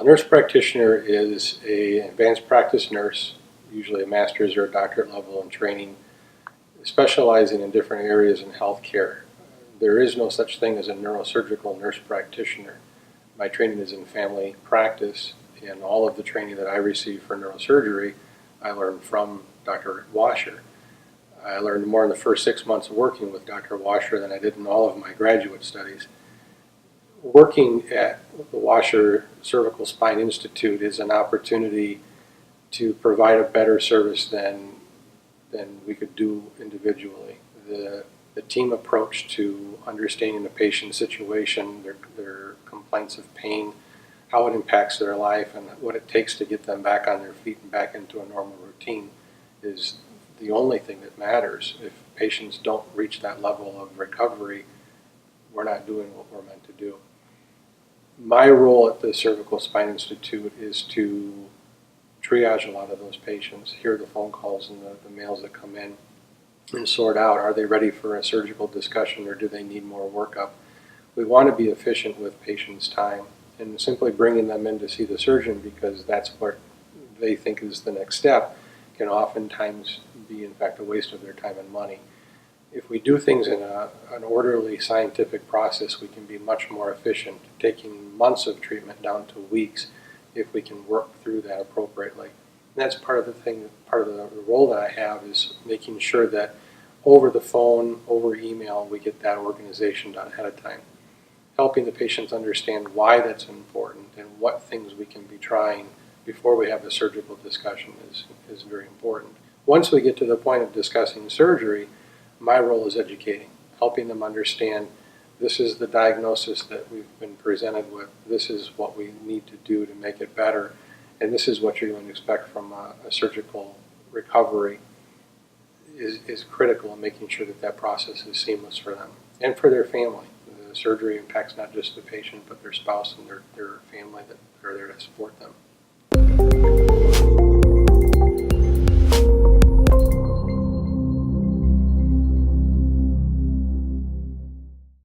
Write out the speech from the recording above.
nurse practitioner is an advanced practice nurse, usually a master's or a doctorate level in training, specializing in different areas in healthcare. There is no such thing as a neurosurgical nurse practitioner. My training is in family practice, and all of the training that I received for neurosurgery, I learned from Dr. Wascher. I learned more in the first 6 months of working with Dr. Wascher than I did in all of my graduate studies. Working at the Wascher Cervical Spine Institute is an opportunity to provide a better service than we could do individually. The team approach to understanding the patient's situation, their complaints of pain, how it impacts their life, and what it takes to get them back on their feet and back into a normal routine is the only thing that matters. If patients don't reach that level of recovery, we're not doing what we're meant to do. My role at the Cervical Spine Institute is to triage a lot of those patients, hear the phone calls and the mails that come in, and sort out, are they ready for a surgical discussion or do they need more workup? We want to be efficient with patients' time, and simply bringing them in to see the surgeon because that's what they think is the next step can oftentimes be, in fact, a waste of their time and money. If we do things in an orderly scientific process, we can be much more efficient, taking months of treatment down to weeks if we can work through that appropriately. And that's part of the role that I have is making sure that over the phone, over email, we get that organization done ahead of time. Helping the patients understand why that's important and what things we can be trying before we have a surgical discussion is very important. Once we get to the point of discussing surgery, my role is educating, helping them understand this is the diagnosis that we've been presented with, this is what we need to do to make it better, and this is what you're going to expect from a surgical recovery is critical in making sure that that process is seamless for them and for their family. The surgery impacts not just the patient but their spouse and their family that are there to support them.